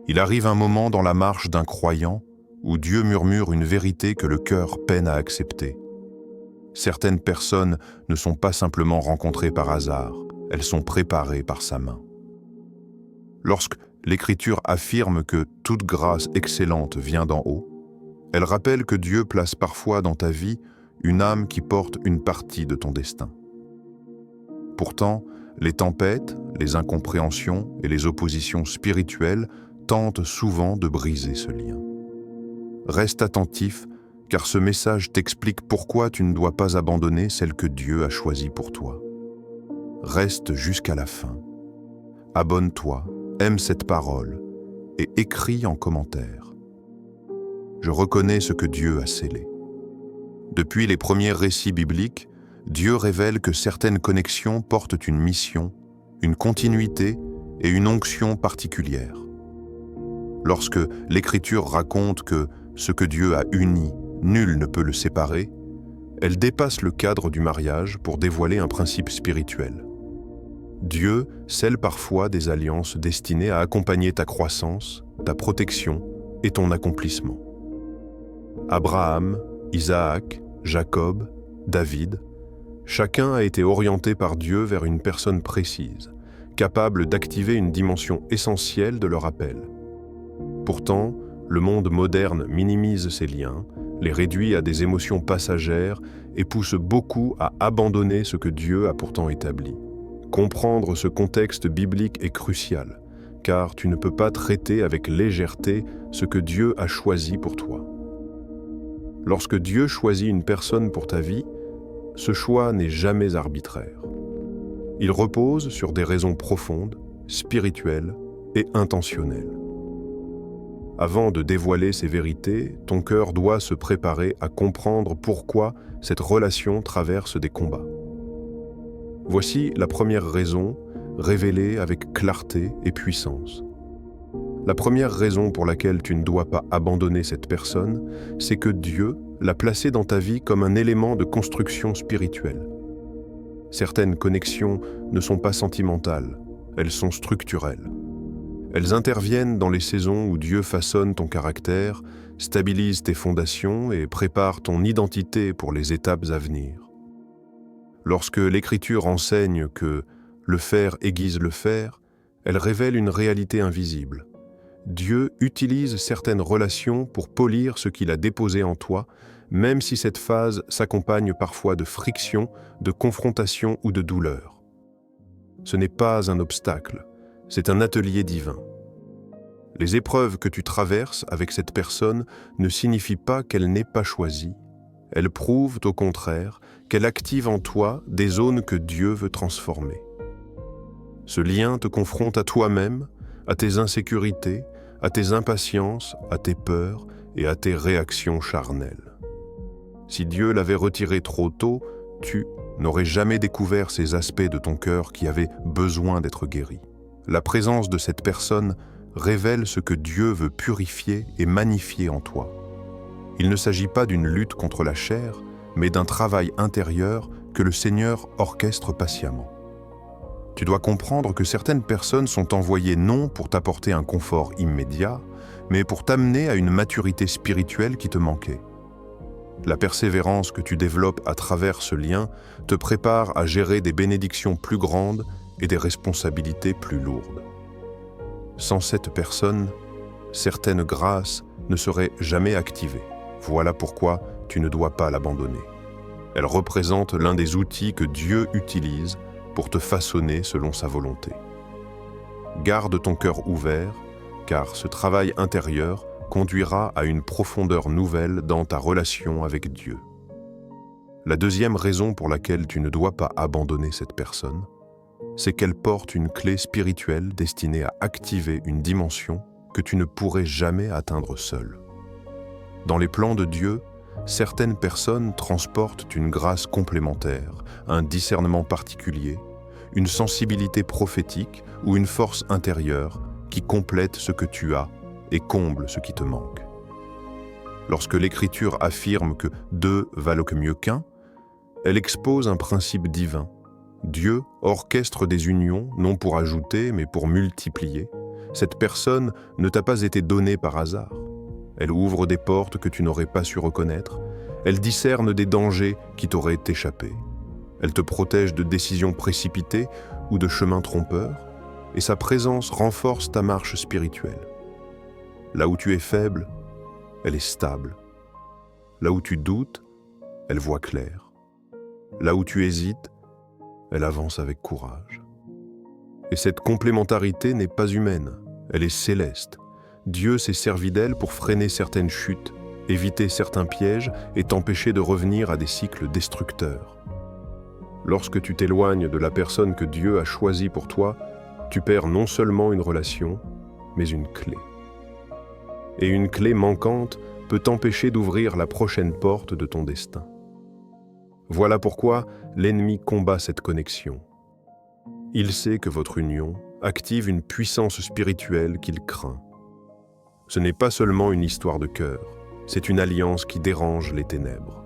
Il arrive un moment dans la marche d'un croyant où Dieu murmure une vérité que le cœur peine à accepter. Certaines personnes ne sont pas simplement rencontrées par hasard, elles sont préparées par sa main. Lorsque l'Écriture affirme que toute grâce excellente vient d'en haut, elle rappelle que Dieu place parfois dans ta vie une âme qui porte une partie de ton destin. Pourtant, les tempêtes, les incompréhensions et les oppositions spirituelles tentent souvent de briser ce lien. Reste attentif, car ce message t'explique pourquoi tu ne dois pas abandonner celle que Dieu a choisie pour toi. Reste jusqu'à la fin. Abonne-toi, aime cette parole et écris en commentaire. Je reconnais ce que Dieu a scellé. Depuis les premiers récits bibliques, Dieu révèle que certaines connexions portent une mission, une continuité et une onction particulière. Lorsque l'Écriture raconte que ce que Dieu a uni, nul ne peut le séparer, elle dépasse le cadre du mariage pour dévoiler un principe spirituel. Dieu scelle parfois des alliances destinées à accompagner ta croissance, ta protection et ton accomplissement. Abraham, Isaac, Jacob, David, chacun a été orienté par Dieu vers une personne précise, capable d'activer une dimension essentielle de leur appel. Pourtant, le monde moderne minimise ces liens, les réduit à des émotions passagères et pousse beaucoup à abandonner ce que Dieu a pourtant établi. Comprendre ce contexte biblique est crucial, car tu ne peux pas traiter avec légèreté ce que Dieu a choisi pour toi. Lorsque Dieu choisit une personne pour ta vie, ce choix n'est jamais arbitraire. Il repose sur des raisons profondes, spirituelles et intentionnelles. Avant de dévoiler ces vérités, ton cœur doit se préparer à comprendre pourquoi cette relation traverse des combats. Voici la première raison, révélée avec clarté et puissance. La première raison pour laquelle tu ne dois pas abandonner cette personne, c'est que Dieu l'a placée dans ta vie comme un élément de construction spirituelle. Certaines connexions ne sont pas sentimentales, elles sont structurelles. Elles interviennent dans les saisons où Dieu façonne ton caractère, stabilise tes fondations et prépare ton identité pour les étapes à venir. Lorsque l'Écriture enseigne que le faire aiguise le faire, elle révèle une réalité invisible. Dieu utilise certaines relations pour polir ce qu'il a déposé en toi, même si cette phase s'accompagne parfois de friction, de confrontation ou de douleur. Ce n'est pas un obstacle, c'est un atelier divin. Les épreuves que tu traverses avec cette personne ne signifient pas qu'elle n'est pas choisie. Elles prouvent au contraire qu'elle active en toi des zones que Dieu veut transformer. Ce lien te confronte à toi-même, à tes insécurités, à tes impatiences, à tes peurs et à tes réactions charnelles. Si Dieu l'avait retiré trop tôt, tu n'aurais jamais découvert ces aspects de ton cœur qui avaient besoin d'être guéris. La présence de cette personne révèle ce que Dieu veut purifier et magnifier en toi. Il ne s'agit pas d'une lutte contre la chair, mais d'un travail intérieur que le Seigneur orchestre patiemment. Tu dois comprendre que certaines personnes sont envoyées non pour t'apporter un confort immédiat, mais pour t'amener à une maturité spirituelle qui te manquait. La persévérance que tu développes à travers ce lien te prépare à gérer des bénédictions plus grandes et des responsabilités plus lourdes. Sans cette personne, certaines grâces ne seraient jamais activées. Voilà pourquoi tu ne dois pas l'abandonner. Elle représente l'un des outils que Dieu utilise pour te façonner selon sa volonté. Garde ton cœur ouvert, car ce travail intérieur conduira à une profondeur nouvelle dans ta relation avec Dieu. La deuxième raison pour laquelle tu ne dois pas abandonner cette personne, c'est qu'elle porte une clé spirituelle destinée à activer une dimension que tu ne pourrais jamais atteindre seul. Dans les plans de Dieu, certaines personnes transportent une grâce complémentaire, un discernement particulier, une sensibilité prophétique ou une force intérieure qui complète ce que tu as et comble ce qui te manque. Lorsque l'Écriture affirme que deux valent mieux qu'un, elle expose un principe divin. Dieu orchestre des unions non pour ajouter mais pour multiplier, cette personne ne t'a pas été donnée par hasard. Elle ouvre des portes que tu n'aurais pas su reconnaître. Elle discerne des dangers qui t'auraient échappé. Elle te protège de décisions précipitées ou de chemins trompeurs, et sa présence renforce ta marche spirituelle. Là où tu es faible, elle est stable. Là où tu doutes, elle voit clair. Là où tu hésites, elle avance avec courage. Et cette complémentarité n'est pas humaine, elle est céleste. Dieu s'est servi d'elle pour freiner certaines chutes, éviter certains pièges et t'empêcher de revenir à des cycles destructeurs. Lorsque tu t'éloignes de la personne que Dieu a choisie pour toi, tu perds non seulement une relation, mais une clé. Et une clé manquante peut t'empêcher d'ouvrir la prochaine porte de ton destin. Voilà pourquoi l'ennemi combat cette connexion. Il sait que votre union active une puissance spirituelle qu'il craint. Ce n'est pas seulement une histoire de cœur, c'est une alliance qui dérange les ténèbres.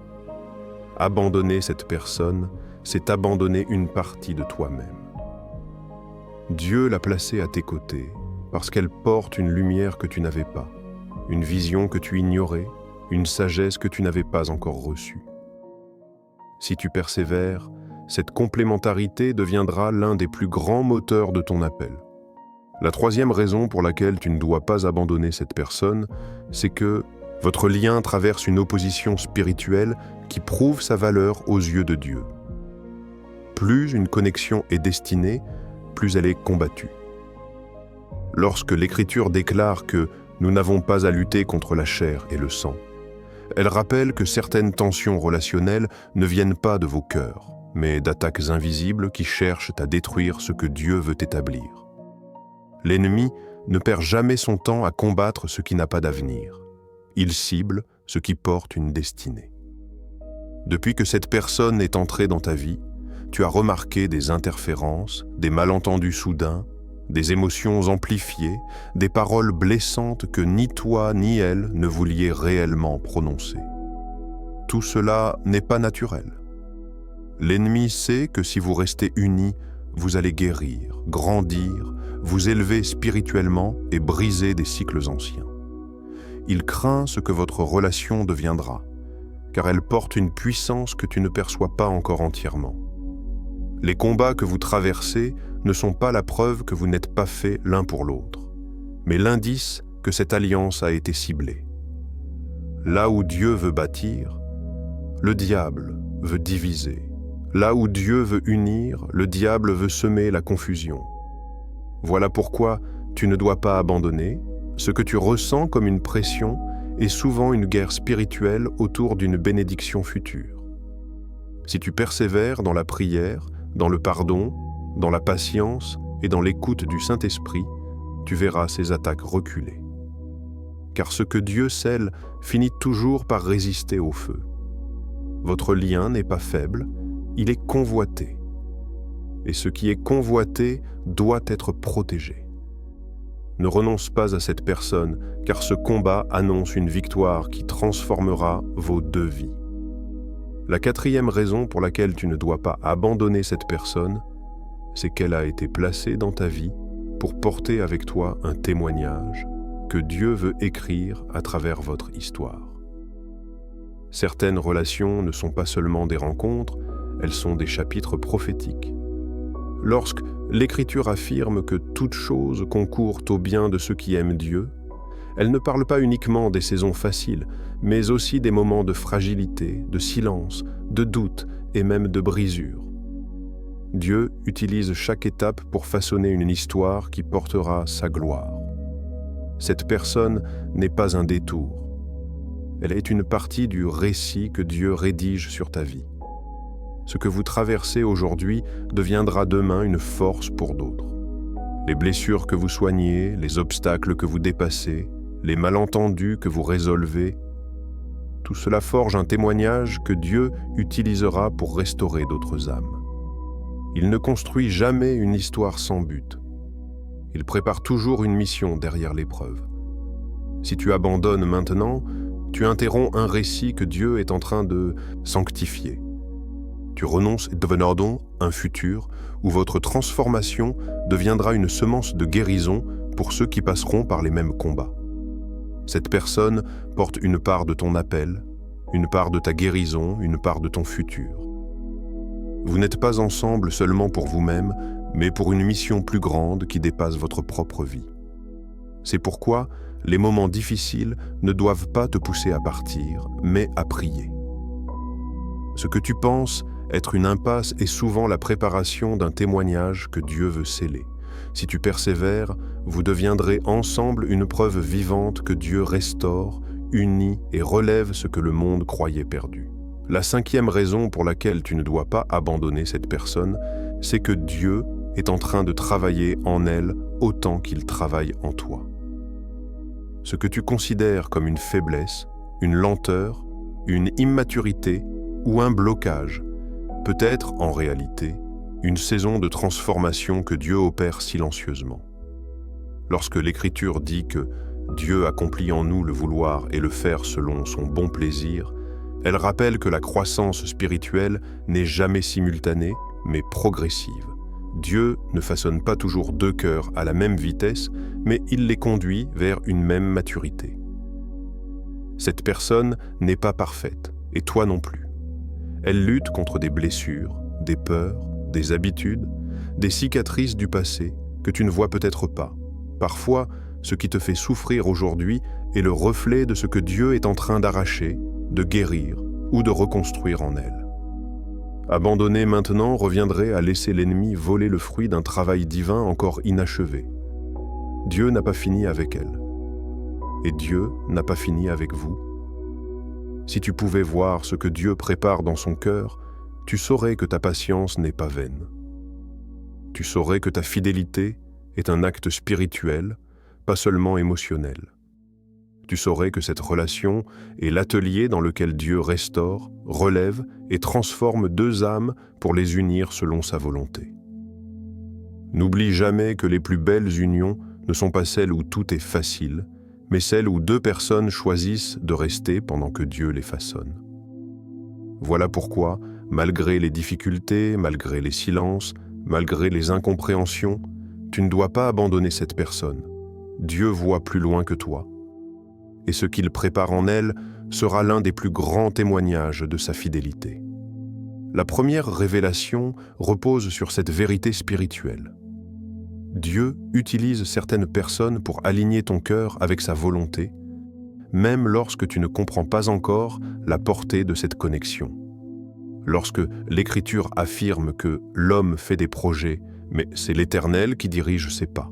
Abandonner cette personne, c'est abandonner une partie de toi-même. Dieu l'a placée à tes côtés parce qu'elle porte une lumière que tu n'avais pas, une vision que tu ignorais, une sagesse que tu n'avais pas encore reçue. Si tu persévères, cette complémentarité deviendra l'un des plus grands moteurs de ton appel. La troisième raison pour laquelle tu ne dois pas abandonner cette personne, c'est que votre lien traverse une opposition spirituelle qui prouve sa valeur aux yeux de Dieu. Plus une connexion est destinée, plus elle est combattue. Lorsque l'Écriture déclare que nous n'avons pas à lutter contre la chair et le sang, elle rappelle que certaines tensions relationnelles ne viennent pas de vos cœurs, mais d'attaques invisibles qui cherchent à détruire ce que Dieu veut établir. L'ennemi ne perd jamais son temps à combattre ce qui n'a pas d'avenir. Il cible ce qui porte une destinée. Depuis que cette personne est entrée dans ta vie, tu as remarqué des interférences, des malentendus soudains, des émotions amplifiées, des paroles blessantes que ni toi ni elle ne vouliez réellement prononcer. Tout cela n'est pas naturel. L'ennemi sait que si vous restez unis, vous allez guérir, grandir, vous élever spirituellement et briser des cycles anciens. Il craint ce que votre relation deviendra, car elle porte une puissance que tu ne perçois pas encore entièrement. Les combats que vous traversez ne sont pas la preuve que vous n'êtes pas faits l'un pour l'autre, mais l'indice que cette alliance a été ciblée. Là où Dieu veut bâtir, le diable veut diviser. Là où Dieu veut unir, le diable veut semer la confusion. Voilà pourquoi tu ne dois pas abandonner. Ce que tu ressens comme une pression est souvent une guerre spirituelle autour d'une bénédiction future. Si tu persévères dans la prière, dans le pardon, dans la patience et dans l'écoute du Saint-Esprit, tu verras ces attaques reculer. Car ce que Dieu scelle finit toujours par résister au feu. Votre lien n'est pas faible, il est convoité. Et ce qui est convoité doit être protégé. Ne renonce pas à cette personne, car ce combat annonce une victoire qui transformera vos deux vies. La quatrième raison pour laquelle tu ne dois pas abandonner cette personne, c'est qu'elle a été placée dans ta vie pour porter avec toi un témoignage que Dieu veut écrire à travers votre histoire. Certaines relations ne sont pas seulement des rencontres, elles sont des chapitres prophétiques. Lorsque l'Écriture affirme que toute chose concourt au bien de ceux qui aiment Dieu, elle ne parle pas uniquement des saisons faciles, mais aussi des moments de fragilité, de silence, de doute et même de brisure. Dieu utilise chaque étape pour façonner une histoire qui portera sa gloire. Cette personne n'est pas un détour. Elle est une partie du récit que Dieu rédige sur ta vie. Ce que vous traversez aujourd'hui deviendra demain une force pour d'autres. Les blessures que vous soignez, les obstacles que vous dépassez, les malentendus que vous résolvez, tout cela forge un témoignage que Dieu utilisera pour restaurer d'autres âmes. Il ne construit jamais une histoire sans but. Il prépare toujours une mission derrière l'épreuve. Si tu abandonnes maintenant, tu interromps un récit que Dieu est en train de sanctifier. Tu renonces et devenons un futur où votre transformation deviendra une semence de guérison pour ceux qui passeront par les mêmes combats. Cette personne porte une part de ton appel, une part de ta guérison, une part de ton futur. Vous n'êtes pas ensemble seulement pour vous-même, mais pour une mission plus grande qui dépasse votre propre vie. C'est pourquoi les moments difficiles ne doivent pas te pousser à partir, mais à prier. Ce que tu penses être une impasse est souvent la préparation d'un témoignage que Dieu veut sceller. Si tu persévères, vous deviendrez ensemble une preuve vivante que Dieu restaure, unit et relève ce que le monde croyait perdu. La 5e raison pour laquelle tu ne dois pas abandonner cette personne, c'est que Dieu est en train de travailler en elle autant qu'il travaille en toi. Ce que tu considères comme une faiblesse, une lenteur, une immaturité ou un blocage peut être en réalité une saison de transformation que Dieu opère silencieusement. Lorsque l'Écriture dit que Dieu accomplit en nous le vouloir et le faire selon son bon plaisir, elle rappelle que la croissance spirituelle n'est jamais simultanée, mais progressive. Dieu ne façonne pas toujours 2 cœurs à la même vitesse, mais il les conduit vers une même maturité. Cette personne n'est pas parfaite, et toi non plus. Elle lutte contre des blessures, des peurs, des habitudes, des cicatrices du passé que tu ne vois peut-être pas. Parfois, ce qui te fait souffrir aujourd'hui est le reflet de ce que Dieu est en train d'arracher, de guérir ou de reconstruire en elle. Abandonner maintenant reviendrait à laisser l'ennemi voler le fruit d'un travail divin encore inachevé. Dieu n'a pas fini avec elle. Et Dieu n'a pas fini avec vous. Si tu pouvais voir ce que Dieu prépare dans son cœur, tu saurais que ta patience n'est pas vaine. Tu saurais que ta fidélité est un acte spirituel, pas seulement émotionnel. Tu saurais que cette relation est l'atelier dans lequel Dieu restaure, relève et transforme 2 âmes pour les unir selon sa volonté. N'oublie jamais que les plus belles unions ne sont pas celles où tout est facile, mais celles où 2 personnes choisissent de rester pendant que Dieu les façonne. Voilà pourquoi, malgré les difficultés, malgré les silences, malgré les incompréhensions, tu ne dois pas abandonner cette personne. Dieu voit plus loin que toi. Et ce qu'il prépare en elle sera l'un des plus grands témoignages de sa fidélité. La première révélation repose sur cette vérité spirituelle. Dieu utilise certaines personnes pour aligner ton cœur avec sa volonté, même lorsque tu ne comprends pas encore la portée de cette connexion. Lorsque l'Écriture affirme que l'homme fait des projets, mais c'est l'Éternel qui dirige ses pas.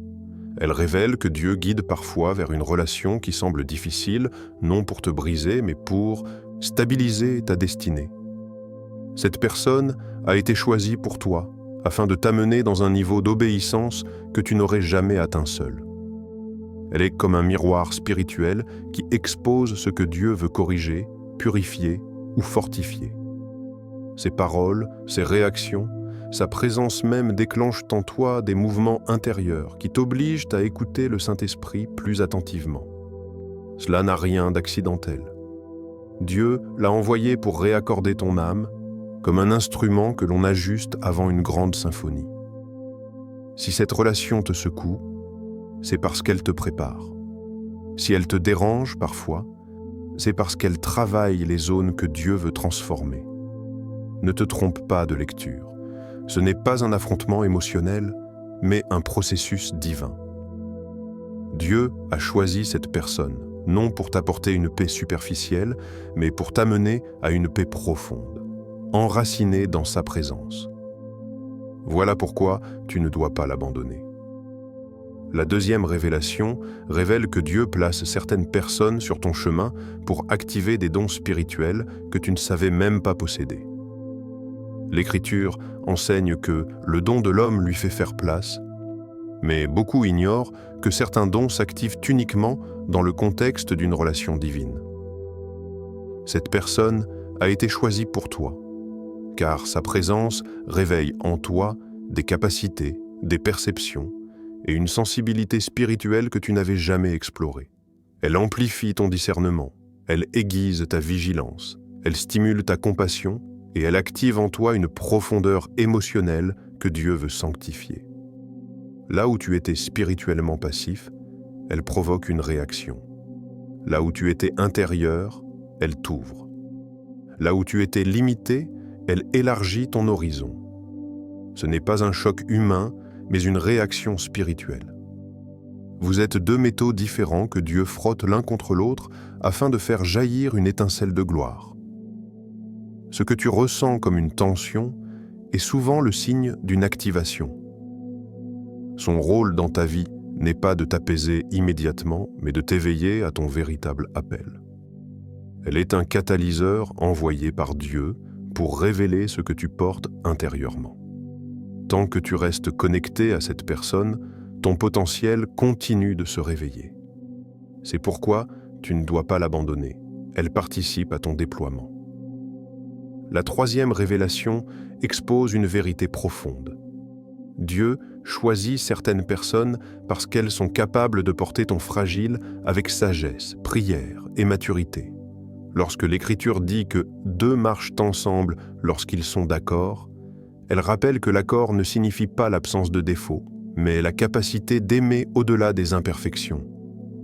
Elle révèle que Dieu guide parfois vers une relation qui semble difficile, non pour te briser, mais pour stabiliser ta destinée. Cette personne a été choisie pour toi, afin de t'amener dans un niveau d'obéissance que tu n'aurais jamais atteint seul. Elle est comme un miroir spirituel qui expose ce que Dieu veut corriger, purifier ou fortifier. Ses paroles, ses réactions, sa présence même déclenchent en toi des mouvements intérieurs qui t'obligent à écouter le Saint-Esprit plus attentivement. Cela n'a rien d'accidentel. Dieu l'a envoyé pour réaccorder ton âme, comme un instrument que l'on ajuste avant une grande symphonie. Si cette relation te secoue, c'est parce qu'elle te prépare. Si elle te dérange parfois, c'est parce qu'elle travaille les zones que Dieu veut transformer. Ne te trompe pas de lecture. Ce n'est pas un affrontement émotionnel, mais un processus divin. Dieu a choisi cette personne, non pour t'apporter une paix superficielle, mais pour t'amener à une paix profonde, enracinée dans sa présence. Voilà pourquoi tu ne dois pas l'abandonner. La 2e révélation révèle que Dieu place certaines personnes sur ton chemin pour activer des dons spirituels que tu ne savais même pas posséder. L'Écriture enseigne que le don de l'homme lui fait faire place, mais beaucoup ignorent que certains dons s'activent uniquement dans le contexte d'une relation divine. Cette personne a été choisie pour toi, car sa présence réveille en toi des capacités, des perceptions et une sensibilité spirituelle que tu n'avais jamais explorée. Elle amplifie ton discernement, elle aiguise ta vigilance, elle stimule ta compassion et elle active en toi une profondeur émotionnelle que Dieu veut sanctifier. Là où tu étais spirituellement passif, elle provoque une réaction. Là où tu étais intérieur, elle t'ouvre. Là où tu étais limité, elle élargit ton horizon. Ce n'est pas un choc humain, mais une réaction spirituelle. Vous êtes deux métaux différents que Dieu frotte l'un contre l'autre afin de faire jaillir une étincelle de gloire. Ce que tu ressens comme une tension est souvent le signe d'une activation. Son rôle dans ta vie n'est pas de t'apaiser immédiatement, mais de t'éveiller à ton véritable appel. Elle est un catalyseur envoyé par Dieu pour révéler ce que tu portes intérieurement. Tant que tu restes connecté à cette personne, ton potentiel continue de se réveiller. C'est pourquoi tu ne dois pas l'abandonner. Elle participe à ton déploiement. La troisième révélation expose une vérité profonde. Dieu choisit certaines personnes parce qu'elles sont capables de porter ton fragile avec sagesse, prière et maturité. Lorsque l'Écriture dit que deux marchent ensemble lorsqu'ils sont d'accord, elle rappelle que l'accord ne signifie pas l'absence de défaut, mais la capacité d'aimer au-delà des imperfections.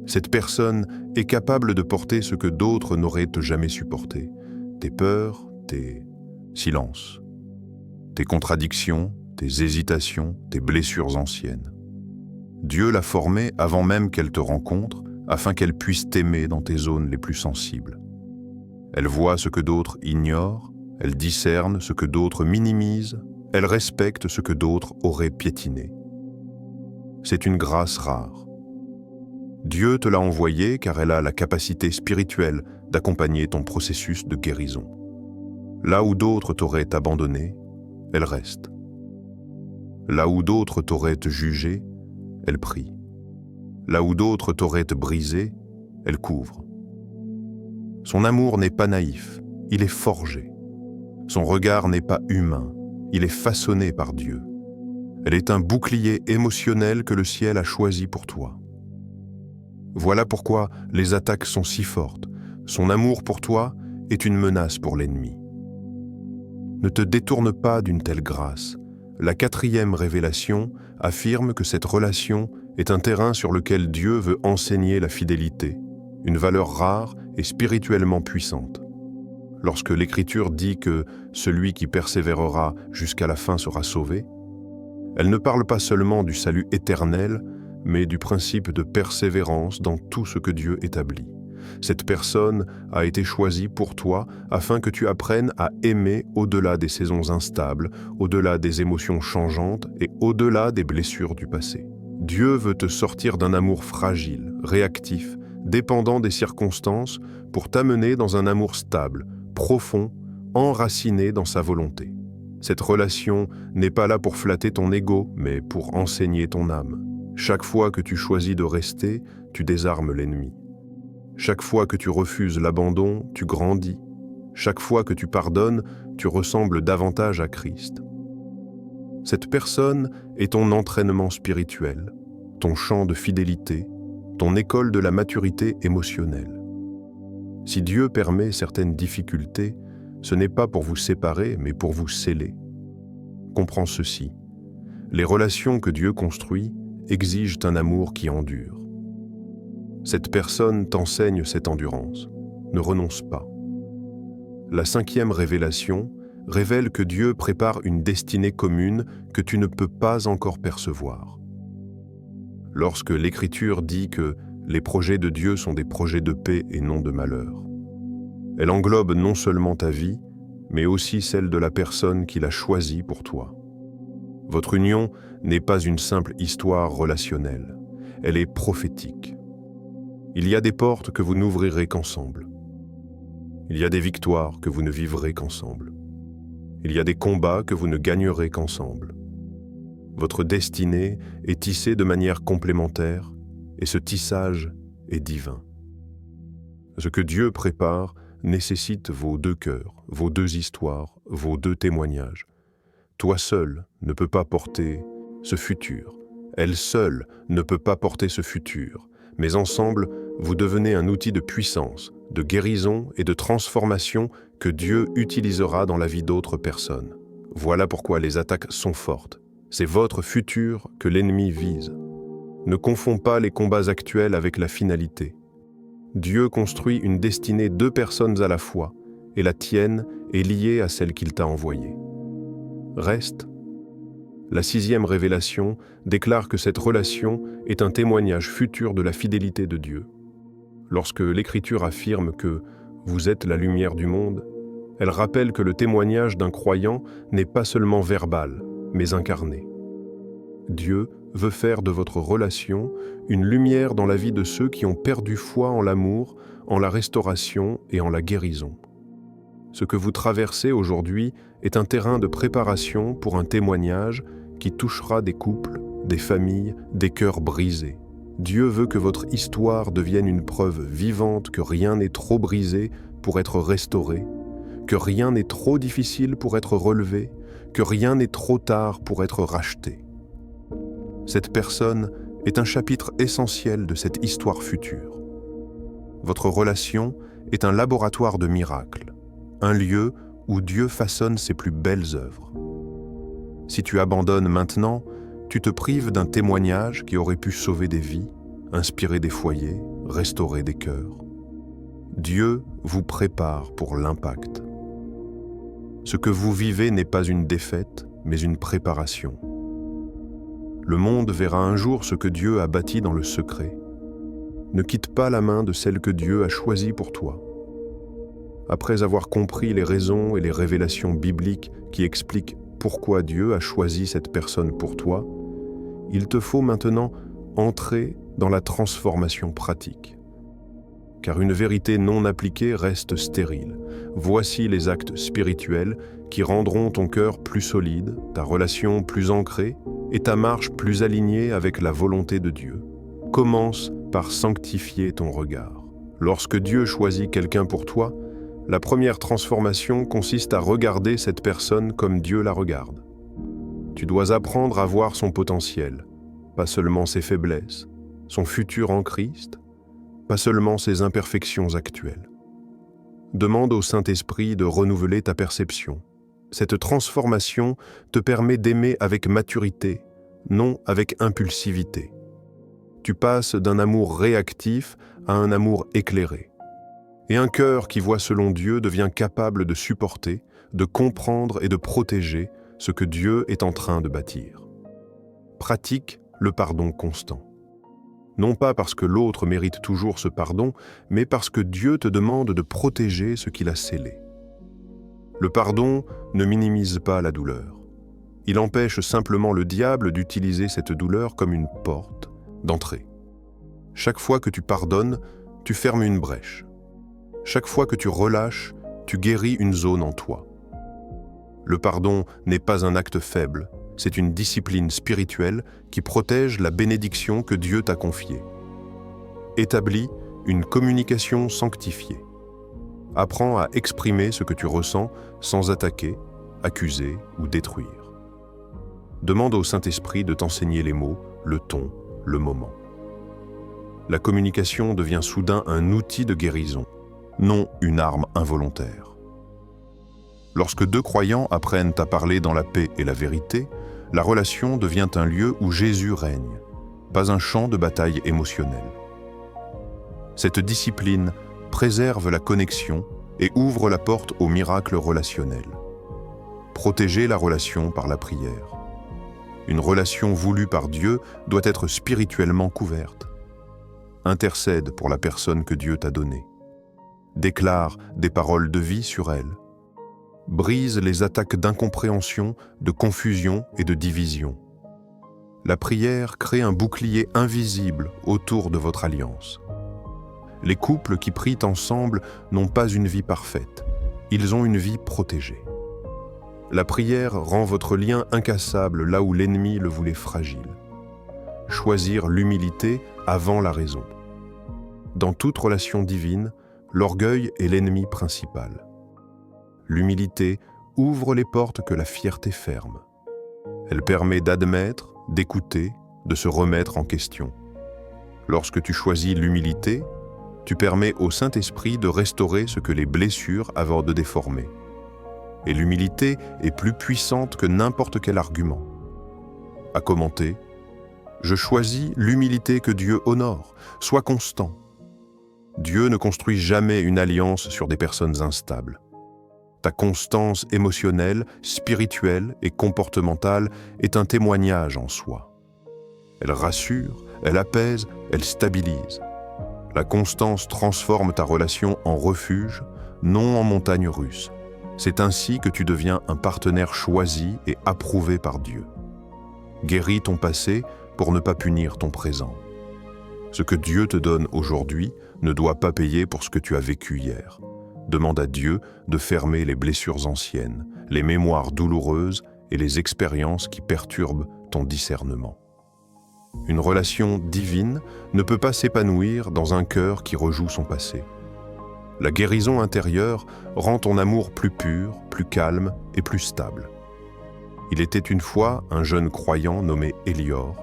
Cette personne est capable de porter ce que d'autres n'auraient jamais supporté. Tes peurs, tes silences, tes contradictions, tes hésitations, tes blessures anciennes. Dieu l'a formée avant même qu'elle te rencontre, afin qu'elle puisse t'aimer dans tes zones les plus sensibles. Elle voit ce que d'autres ignorent, elle discerne ce que d'autres minimisent, elle respecte ce que d'autres auraient piétiné. C'est une grâce rare. Dieu te l'a envoyée car elle a la capacité spirituelle d'accompagner ton processus de guérison. Là où d'autres t'auraient abandonné, elle reste. Là où d'autres t'auraient jugé, elle prie. Là où d'autres t'auraient brisé, elle couvre. Son amour n'est pas naïf, il est forgé. Son regard n'est pas humain, il est façonné par Dieu. Elle est un bouclier émotionnel que le ciel a choisi pour toi. Voilà pourquoi les attaques sont si fortes. Son amour pour toi est une menace pour l'ennemi. Ne te détourne pas d'une telle grâce. La quatrième révélation affirme que cette relation est un terrain sur lequel Dieu veut enseigner la fidélité, une valeur rare et spirituellement puissante. Lorsque l'Écriture dit que celui qui persévérera jusqu'à la fin sera sauvé, elle ne parle pas seulement du salut éternel, mais du principe de persévérance dans tout ce que Dieu établit. Cette personne a été choisie pour toi afin que tu apprennes à aimer au-delà des saisons instables, au-delà des émotions changeantes et au-delà des blessures du passé. Dieu veut te sortir d'un amour fragile, réactif, dépendant des circonstances pour t'amener dans un amour stable, profond, enraciné dans sa volonté. Cette relation n'est pas là pour flatter ton ego, mais pour enseigner ton âme. Chaque fois que tu choisis de rester, tu désarmes l'ennemi. Chaque fois que tu refuses l'abandon, tu grandis. Chaque fois que tu pardonnes, tu ressembles davantage à Christ. Cette personne est ton entraînement spirituel, ton champ de fidélité, ton école de la maturité émotionnelle. Si Dieu permet certaines difficultés, ce n'est pas pour vous séparer, mais pour vous sceller. Comprends ceci. Les relations que Dieu construit exigent un amour qui endure. Cette personne t'enseigne cette endurance. Ne renonce pas. La cinquième révélation révèle que Dieu prépare une destinée commune que tu ne peux pas encore percevoir. Lorsque l'Écriture dit que les projets de Dieu sont des projets de paix et non de malheur, elle englobe non seulement ta vie, mais aussi celle de la personne qu'il a choisie pour toi. Votre union n'est pas une simple histoire relationnelle, elle est prophétique. Il y a des portes que vous n'ouvrirez qu'ensemble. Il y a des victoires que vous ne vivrez qu'ensemble. Il y a des combats que vous ne gagnerez qu'ensemble. Votre destinée est tissée de manière complémentaire et ce tissage est divin. Ce que Dieu prépare nécessite vos deux cœurs, vos deux histoires, vos deux témoignages. Toi seul ne peux pas porter ce futur. Elle seule ne peut pas porter ce futur. Mais ensemble, vous devenez un outil de puissance, de guérison et de transformation que Dieu utilisera dans la vie d'autres personnes. Voilà pourquoi les attaques sont fortes. C'est votre futur que l'ennemi vise. Ne confonds pas les combats actuels avec la finalité. Dieu construit une destinée 2 personnes à la fois, et la tienne est liée à celle qu'il t'a envoyée. Reste. La 6e révélation déclare que cette relation est un témoignage futur de la fidélité de Dieu. Lorsque l'Écriture affirme que « vous êtes la lumière du monde », elle rappelle que le témoignage d'un croyant n'est pas seulement verbal, mais incarné. Dieu veut faire de votre relation une lumière dans la vie de ceux qui ont perdu foi en l'amour, en la restauration et en la guérison. Ce que vous traversez aujourd'hui est un terrain de préparation pour un témoignage qui touchera des couples, des familles, des cœurs brisés. Dieu veut que votre histoire devienne une preuve vivante que rien n'est trop brisé pour être restauré, que rien n'est trop difficile pour être relevé, que rien n'est trop tard pour être racheté. Cette personne est un chapitre essentiel de cette histoire future. Votre relation est un laboratoire de miracles, un lieu où Dieu façonne ses plus belles œuvres. Si tu abandonnes maintenant, tu te prives d'un témoignage qui aurait pu sauver des vies, inspirer des foyers, restaurer des cœurs. Dieu vous prépare pour l'impact. Ce que vous vivez n'est pas une défaite, mais une préparation. Le monde verra un jour ce que Dieu a bâti dans le secret. Ne quitte pas la main de celle que Dieu a choisie pour toi. Après avoir compris les raisons et les révélations bibliques qui expliquent pourquoi Dieu a choisi cette personne pour toi, il te faut maintenant entrer dans la transformation pratique. Car une vérité non appliquée reste stérile. Voici les actes spirituels qui rendront ton cœur plus solide, ta relation plus ancrée et ta marche plus alignée avec la volonté de Dieu. Commence par sanctifier ton regard. Lorsque Dieu choisit quelqu'un pour toi, la première transformation consiste à regarder cette personne comme Dieu la regarde. Tu dois apprendre à voir son potentiel, pas seulement ses faiblesses, son futur en Christ, pas seulement ses imperfections actuelles. Demande au Saint-Esprit de renouveler ta perception. Cette transformation te permet d'aimer avec maturité, non avec impulsivité. Tu passes d'un amour réactif à un amour éclairé. Et un cœur qui voit selon Dieu devient capable de supporter, de comprendre et de protéger ce que Dieu est en train de bâtir. Pratique le pardon constant. Non pas parce que l'autre mérite toujours ce pardon, mais parce que Dieu te demande de protéger ce qu'il a scellé. Le pardon ne minimise pas la douleur. Il empêche simplement le diable d'utiliser cette douleur comme une porte d'entrée. Chaque fois que tu pardonnes, tu fermes une brèche. Chaque fois que tu relâches, tu guéris une zone en toi. Le pardon n'est pas un acte faible, c'est une discipline spirituelle qui protège la bénédiction que Dieu t'a confiée. Établis une communication sanctifiée. Apprends à exprimer ce que tu ressens sans attaquer, accuser ou détruire. Demande au Saint-Esprit de t'enseigner les mots, le ton, le moment. La communication devient soudain un outil de guérison, non une arme involontaire. Lorsque 2 croyants apprennent à parler dans la paix et la vérité, la relation devient un lieu où Jésus règne, pas un champ de bataille émotionnelle. Cette discipline préserve la connexion et ouvre la porte au miracle relationnel. Protégez la relation par la prière. Une relation voulue par Dieu doit être spirituellement couverte. Intercède pour la personne que Dieu t'a donnée. Déclare des paroles de vie sur elle. Brise les attaques d'incompréhension, de confusion et de division. La prière crée un bouclier invisible autour de votre alliance. Les couples qui prient ensemble n'ont pas une vie parfaite, ils ont une vie protégée. La prière rend votre lien incassable là où l'ennemi le voulait fragile. Choisir l'humilité avant la raison. Dans toute relation divine, l'orgueil est l'ennemi principal. L'humilité ouvre les portes que la fierté ferme. Elle permet d'admettre, d'écouter, de se remettre en question. Lorsque tu choisis l'humilité, tu permets au Saint-Esprit de restaurer ce que les blessures avaient de déformer. Et l'humilité est plus puissante que n'importe quel argument. À commenter, Je choisis l'humilité que Dieu honore. Sois constant. Dieu ne construit jamais une alliance sur des personnes instables. Ta constance émotionnelle, spirituelle et comportementale est un témoignage en soi. Elle rassure, elle apaise, elle stabilise. La constance transforme ta relation en refuge, non en montagne russe. C'est ainsi que tu deviens un partenaire choisi et approuvé par Dieu. Guéris ton passé pour ne pas punir ton présent. Ce que Dieu te donne aujourd'hui ne doit pas payer pour ce que tu as vécu hier. Demande à Dieu de fermer les blessures anciennes, les mémoires douloureuses et les expériences qui perturbent ton discernement. Une relation divine ne peut pas s'épanouir dans un cœur qui rejoue son passé. La guérison intérieure rend ton amour plus pur, plus calme et plus stable. Il était une fois un jeune croyant nommé Élior,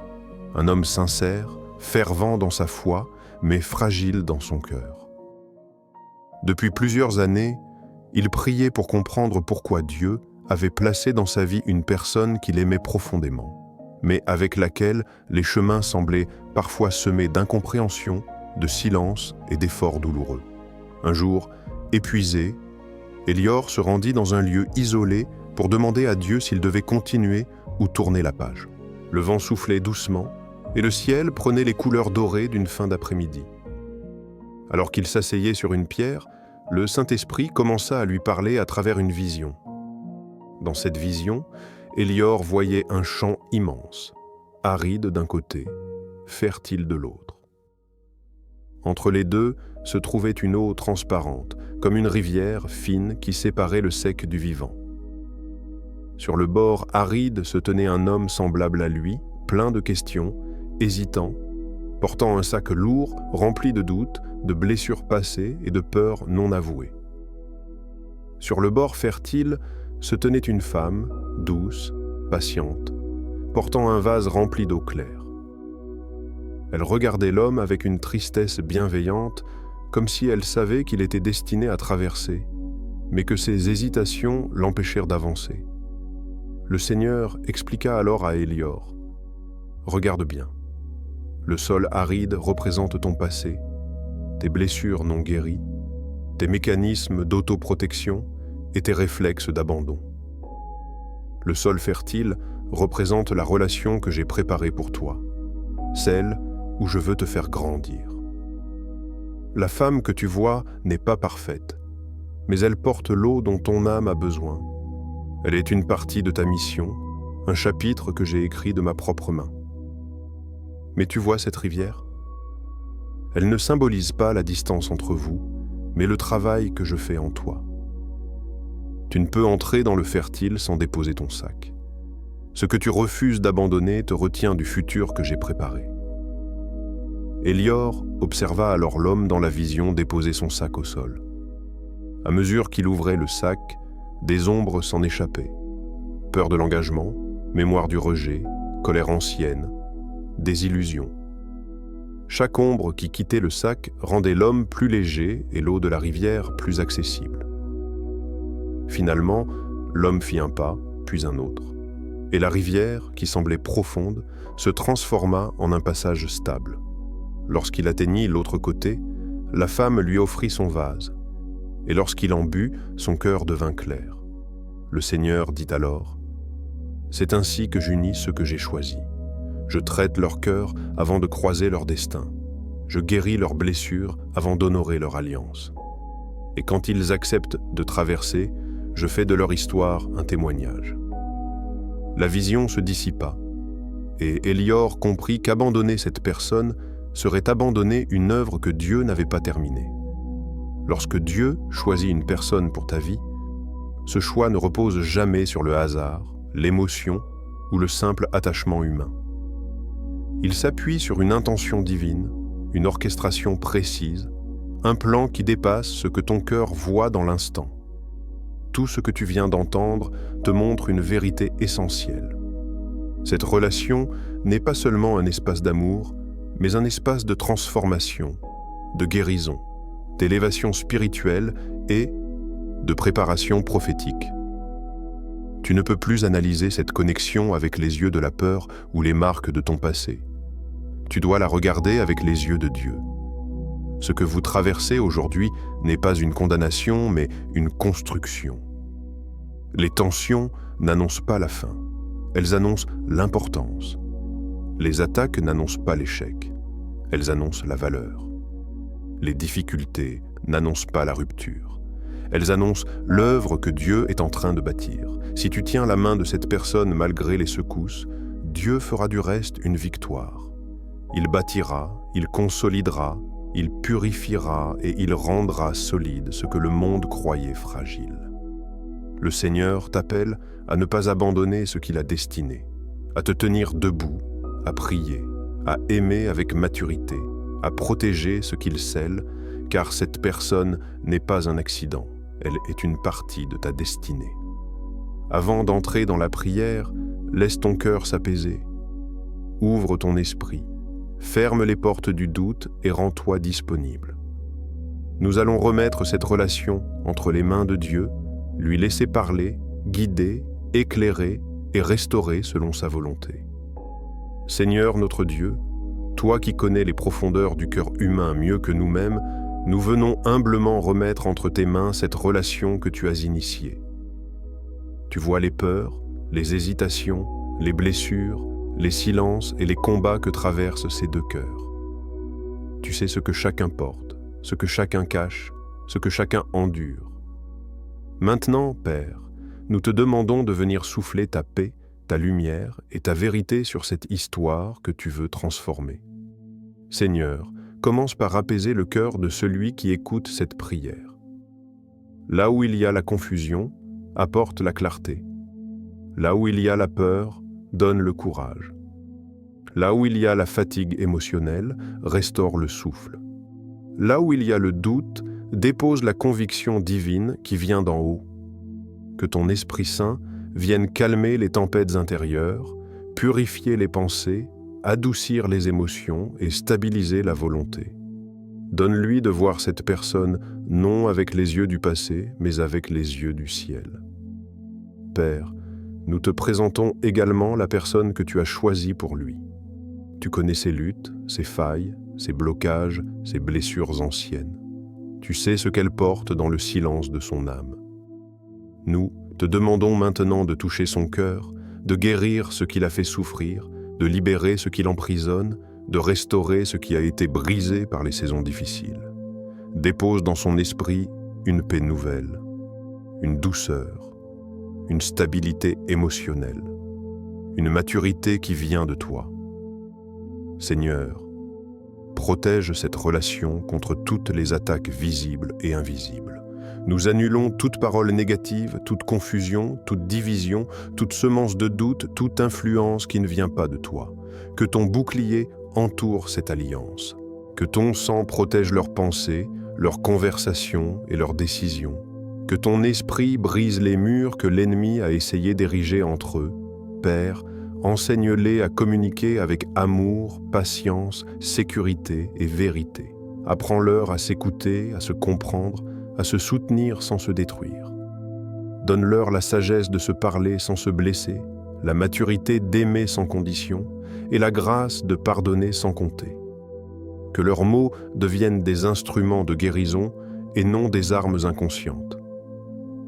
un homme sincère, fervent dans sa foi, mais fragile dans son cœur. Depuis plusieurs années, il priait pour comprendre pourquoi Dieu avait placé dans sa vie une personne qu'il aimait profondément, mais avec laquelle les chemins semblaient parfois semés d'incompréhension, de silence et d'efforts douloureux. Un jour, épuisé, Élior se rendit dans un lieu isolé pour demander à Dieu s'il devait continuer ou tourner la page. Le vent soufflait doucement et le ciel prenait les couleurs dorées d'une fin d'après-midi. Alors qu'il s'asseyait sur une pierre, le Saint-Esprit commença à lui parler à travers une vision. Dans cette vision, Élior voyait un champ immense, aride d'un côté, fertile de l'autre. Entre les deux se trouvait une eau transparente, comme une rivière fine qui séparait le sec du vivant. Sur le bord aride se tenait un homme semblable à lui, plein de questions, hésitant, portant un sac lourd rempli de doutes, de blessures passées et de peurs non avouées. Sur le bord fertile se tenait une femme, douce, patiente, portant un vase rempli d'eau claire. Elle regardait l'homme avec une tristesse bienveillante, comme si elle savait qu'il était destiné à traverser, mais que ses hésitations l'empêchèrent d'avancer. Le Seigneur expliqua alors à Élior : « Regarde bien. Le sol aride représente ton passé, tes blessures non guéries, tes mécanismes d'autoprotection et tes réflexes d'abandon. Le sol fertile représente la relation que j'ai préparée pour toi, celle où je veux te faire grandir. La femme que tu vois n'est pas parfaite, mais elle porte l'eau dont ton âme a besoin. Elle est une partie de ta mission, un chapitre que j'ai écrit de ma propre main. Mais tu vois cette rivière ? Elle ne symbolise pas la distance entre vous, mais le travail que je fais en toi. Tu ne peux entrer dans le fertile sans déposer ton sac. Ce que tu refuses d'abandonner te retient du futur que j'ai préparé. » Élior observa alors l'homme dans la vision déposer son sac au sol. À mesure qu'il ouvrait le sac, des ombres s'en échappaient. Peur de l'engagement, mémoire du rejet, colère ancienne, désillusion. Chaque ombre qui quittait le sac rendait l'homme plus léger et l'eau de la rivière plus accessible. Finalement, l'homme fit un pas, puis un autre. Et la rivière, qui semblait profonde, se transforma en un passage stable. Lorsqu'il atteignit l'autre côté, la femme lui offrit son vase. Et lorsqu'il en but, son cœur devint clair. Le Seigneur dit alors : « C'est ainsi que j'unis ceux que j'ai choisis. Je traite leur cœur avant de croiser leur destin. Je guéris leurs blessures avant d'honorer leur alliance. Et quand ils acceptent de traverser, je fais de leur histoire un témoignage. » La vision se dissipa, et Élior comprit qu'abandonner cette personne serait abandonner une œuvre que Dieu n'avait pas terminée. Lorsque Dieu choisit une personne pour ta vie, ce choix ne repose jamais sur le hasard, l'émotion ou le simple attachement humain. Il s'appuie sur une intention divine, une orchestration précise, un plan qui dépasse ce que ton cœur voit dans l'instant. Tout ce que tu viens d'entendre te montre une vérité essentielle. Cette relation n'est pas seulement un espace d'amour, mais un espace de transformation, de guérison, d'élévation spirituelle et de préparation prophétique. Tu ne peux plus analyser cette connexion avec les yeux de la peur ou les marques de ton passé. Tu dois la regarder avec les yeux de Dieu. Ce que vous traversez aujourd'hui n'est pas une condamnation, mais une construction. Les tensions n'annoncent pas la fin, elles annoncent l'importance. Les attaques n'annoncent pas l'échec, elles annoncent la valeur. Les difficultés n'annoncent pas la rupture, elles annoncent l'œuvre que Dieu est en train de bâtir. Si tu tiens la main de cette personne malgré les secousses, Dieu fera du reste une victoire. Il bâtira, il consolidera, il purifiera et il rendra solide ce que le monde croyait fragile. Le Seigneur t'appelle à ne pas abandonner ce qu'il a destiné, à te tenir debout, à prier, à aimer avec maturité, à protéger ce qu'il scelle, car cette personne n'est pas un accident, elle est une partie de ta destinée. Avant d'entrer dans la prière, laisse ton cœur s'apaiser. Ouvre ton esprit, ferme les portes du doute et rends-toi disponible. Nous allons remettre cette relation entre les mains de Dieu, lui laisser parler, guider, éclairer et restaurer selon sa volonté. Seigneur notre Dieu, toi qui connais les profondeurs du cœur humain mieux que nous-mêmes, nous venons humblement remettre entre tes mains cette relation que tu as initiée. Tu vois les peurs, les hésitations, les blessures, les silences et les combats que traversent ces deux cœurs. Tu sais ce que chacun porte, ce que chacun cache, ce que chacun endure. Maintenant, Père, nous te demandons de venir souffler ta paix, ta lumière et ta vérité sur cette histoire que tu veux transformer. Seigneur, commence par apaiser le cœur de celui qui écoute cette prière. Là où il y a la confusion, apporte la clarté. Là où il y a la peur, donne le courage. Là où il y a la fatigue émotionnelle, restaure le souffle. Là où il y a le doute, dépose la conviction divine qui vient d'en haut. Que ton Esprit Saint vienne calmer les tempêtes intérieures, purifier les pensées, adoucir les émotions et stabiliser la volonté. Donne-lui de voir cette personne non avec les yeux du passé, mais avec les yeux du ciel. Père, nous te présentons également la personne que tu as choisie pour lui. Tu connais ses luttes, ses failles, ses blocages, ses blessures anciennes. Tu sais ce qu'elle porte dans le silence de son âme. Nous te demandons maintenant de toucher son cœur, de guérir ce qui l'a fait souffrir, de libérer ce qui l'emprisonne, de restaurer ce qui a été brisé par les saisons difficiles. Dépose dans son esprit une paix nouvelle, une douceur, une stabilité émotionnelle, une maturité qui vient de toi. Seigneur, protège cette relation contre toutes les attaques visibles et invisibles. Nous annulons toute parole négative, toute confusion, toute division, toute semence de doute, toute influence qui ne vient pas de toi. Que ton bouclier entoure cette alliance. Que ton sang protège leurs pensées, leurs conversations et leurs décisions. Que ton esprit brise les murs que l'ennemi a essayé d'ériger entre eux. Père, enseigne-les à communiquer avec amour, patience, sécurité et vérité. Apprends-leur à s'écouter, à se comprendre, à se soutenir sans se détruire. Donne-leur la sagesse de se parler sans se blesser, la maturité d'aimer sans condition et la grâce de pardonner sans compter. Que leurs mots deviennent des instruments de guérison et non des armes inconscientes.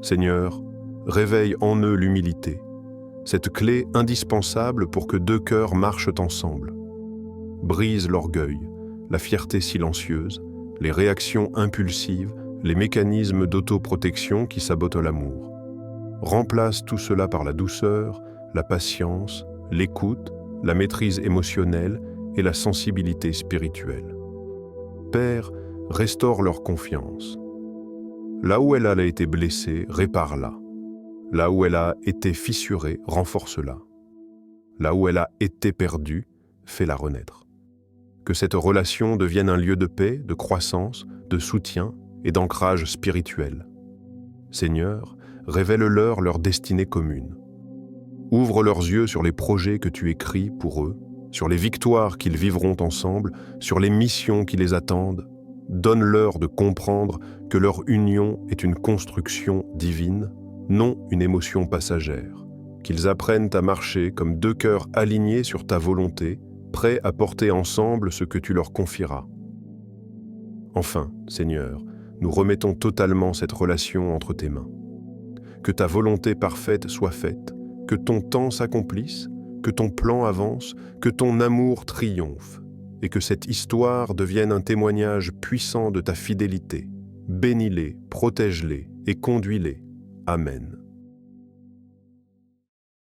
Seigneur, réveille en eux l'humilité, cette clé indispensable pour que deux cœurs marchent ensemble. Brise l'orgueil, la fierté silencieuse, les réactions impulsives, les mécanismes d'autoprotection qui sabotent l'amour. Remplace tout cela par la douceur, la patience, l'écoute, la maîtrise émotionnelle et la sensibilité spirituelle. Père, restaure leur confiance. Là où elle a été blessée, répare-la. Là où elle a été fissurée, renforce-la. Là où elle a été perdue, fais-la renaître. Que cette relation devienne un lieu de paix, de croissance, de soutien et d'ancrage spirituel. Seigneur, révèle-leur leur destinée commune. Ouvre leurs yeux sur les projets que tu écris pour eux, sur les victoires qu'ils vivront ensemble, sur les missions qui les attendent. Donne-leur de comprendre que leur union est une construction divine, non une émotion passagère. Qu'ils apprennent à marcher comme deux cœurs alignés sur ta volonté, prêts à porter ensemble ce que tu leur confieras. Enfin, Seigneur, nous remettons totalement cette relation entre tes mains. Que ta volonté parfaite soit faite, que ton temps s'accomplisse, que ton plan avance, que ton amour triomphe, et que cette histoire devienne un témoignage puissant de ta fidélité. Bénis-les, protège-les et conduis-les. Amen.